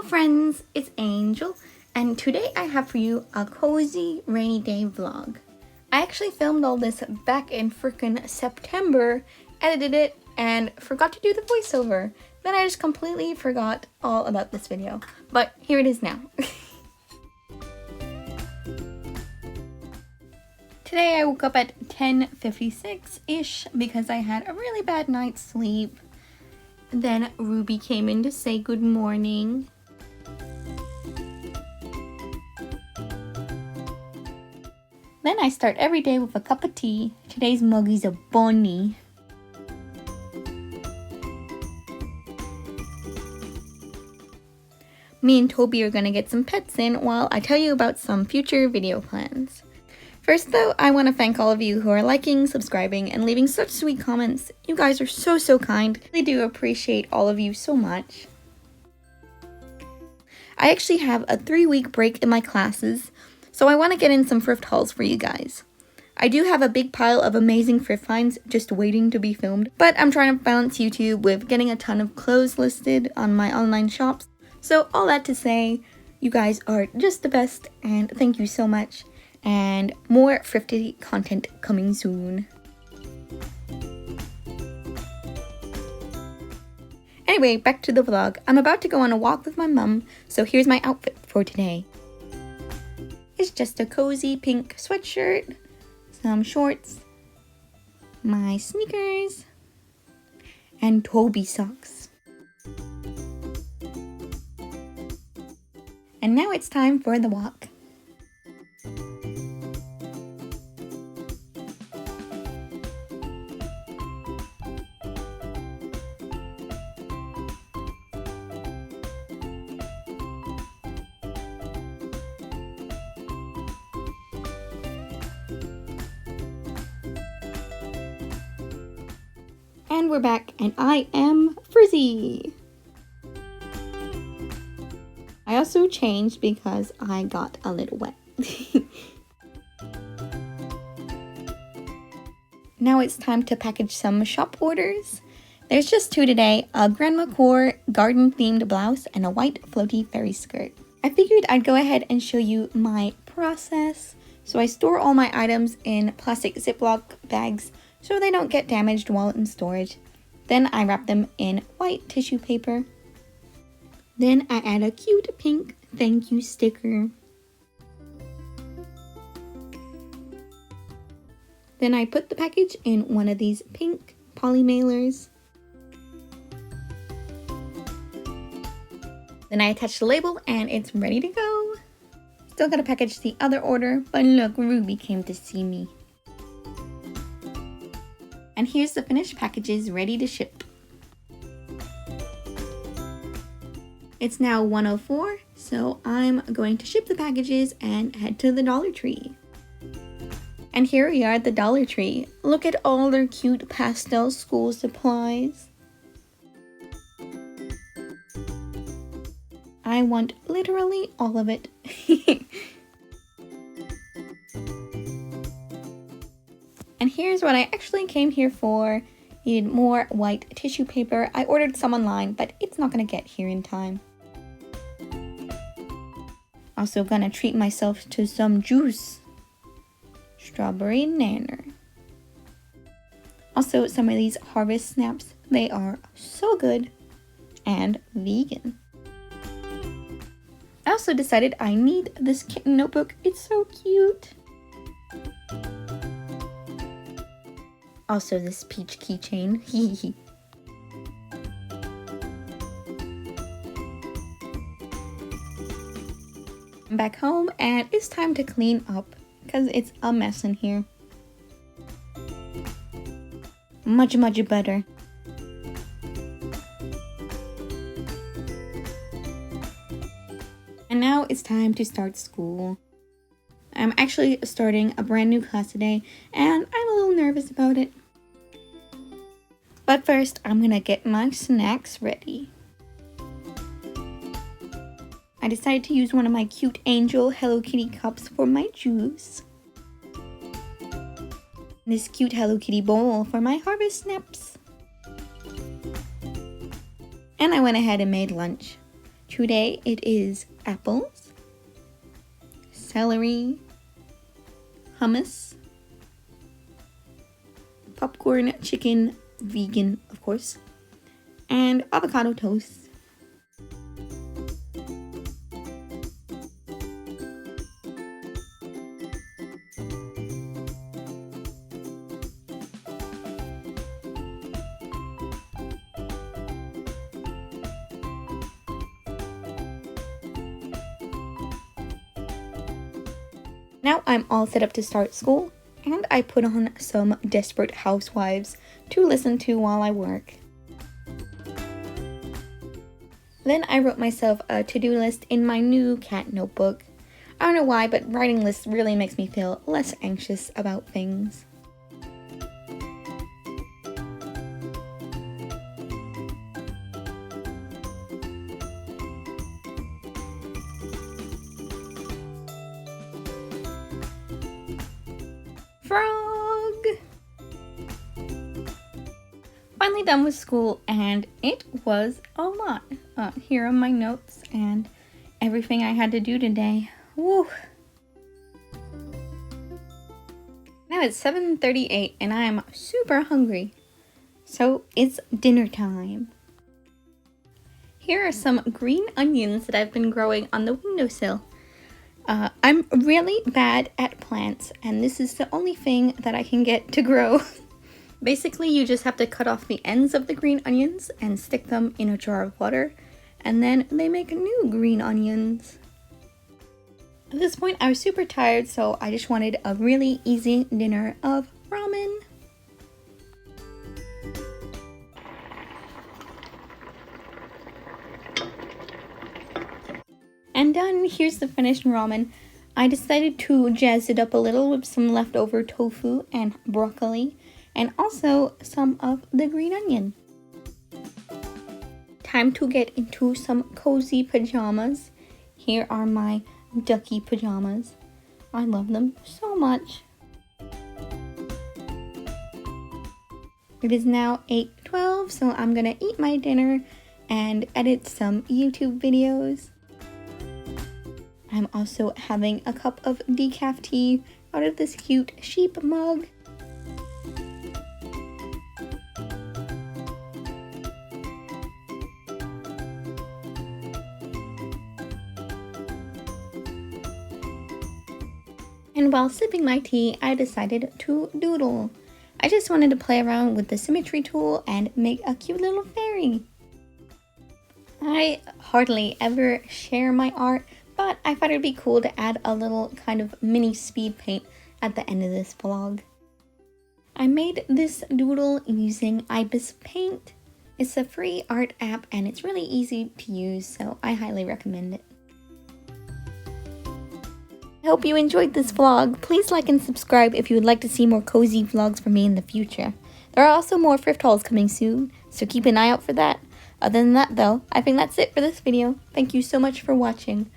friends, it's Angel, and today I have for you a cozy rainy day vlog. I actually filmed all this back in frickin' September, edited it, and forgot to do the voiceover. Then I just completely forgot all about this video, but here it is now. Today I woke up at 10:56-ish because I had a really bad night's sleep. Then Ruby came in to say good morning. Then I start every day with a cup of tea. Today's mug is a bunny. Me and Toby are gonna get some pets in while I tell you about some future video plans. First though, I want to thank all of you who are liking, subscribing, and leaving such sweet comments. You guys are so kind. I really do appreciate all of you so much. I actually have a 3-week break in my classes, so I want to get in some thrift hauls for you guys. I do have a big pile of amazing thrift finds just waiting to be filmed, but I'm trying to balance YouTube with getting a ton of clothes listed on my online shops. So all that to say, you guys are just the best, and thank you so much. And more thrifty content coming soon. Anyway, back to the vlog. I'm about to go on a walk with my mum, so here's my outfit for today. It's just a cozy pink sweatshirt, some shorts, my sneakers, and Toby socks. And now it's time for the walk. And we're back, and I am frizzy. I also changed because I got a little wet. Now it's time to package some shop orders. There's just 2 today, a grandma core garden themed blouse and a white floaty fairy skirt. I figured I'd go ahead and show you my process. So I store all my items in plastic Ziploc bags so they don't get damaged while in storage. Then I wrap them in white tissue paper. Then I add a cute pink thank you sticker. Then I put the package in one of these pink poly mailers. Then I attach the label and it's ready to go. Still gotta package the other order, but look, Ruby came to see me. And here's the finished packages ready to ship. It's now 1:04, so I'm going to ship the packages and head to the Dollar Tree. And here we are at the Dollar Tree. Look at all their cute pastel school supplies. I want literally all of it. And here's what I actually came here for. Needed more white tissue paper. I ordered some online, but it's not gonna get here in time. Also gonna treat myself to some juice. Strawberry nanner. Also some of these harvest snaps. They are so good and vegan. I also decided I need this kitten notebook. It's so cute. Also this peach keychain. I'm back home and it's time to clean up because it's a mess in here. Much better. And now it's time to start school. I'm actually starting a brand new class today, and I'm a little nervous about it. But first, I'm gonna get my snacks ready. I decided to use one of my cute Angel Hello Kitty cups for my juice. This cute Hello Kitty bowl for my harvest snaps. And I went ahead and made lunch. Today it is apples, celery, hummus, popcorn chicken, vegan of course, and avocado toast. Now I'm all set up to start school, and I put on some Desperate Housewives to listen to while I work. Then I wrote myself a to-do list in my new cat notebook. I don't know why, but writing lists really makes me feel less anxious about things. Frog! Finally done with school, and it was a lot. Here are my notes and everything I had to do today. Woo! Now it's 7:38 and I am super hungry. So it's dinner time. Here are some green onions that I've been growing on the windowsill. I'm really bad at plants, and this is the only thing that I can get to grow. Basically, you just have to cut off the ends of the green onions and stick them in a jar of water, and then they make new green onions. At this point, I was super tired, so I just wanted a really easy dinner of ramen. And done. Here's the finished ramen. I decided to jazz it up a little with some leftover tofu and broccoli, and also some of the green onion. Time to get into some cozy pajamas. Here are my ducky pajamas. I love them so much. It is now 8:12, so I'm gonna eat my dinner and edit some YouTube videos. I'm also having a cup of decaf tea out of this cute sheep mug. And while sipping my tea, I decided to doodle. I just wanted to play around with the symmetry tool and make a cute little fairy. I hardly ever share my art, but I thought it'd be cool to add a little kind of mini speed paint at the end of this vlog. I made this doodle using Ibis Paint. It's a free art app and it's really easy to use, so I highly recommend it. I hope you enjoyed this vlog. Please like and subscribe if you would like to see more cozy vlogs from me in the future. There are also more thrift hauls coming soon, so keep an eye out for that. Other than that though, I think that's it for this video. Thank you so much for watching.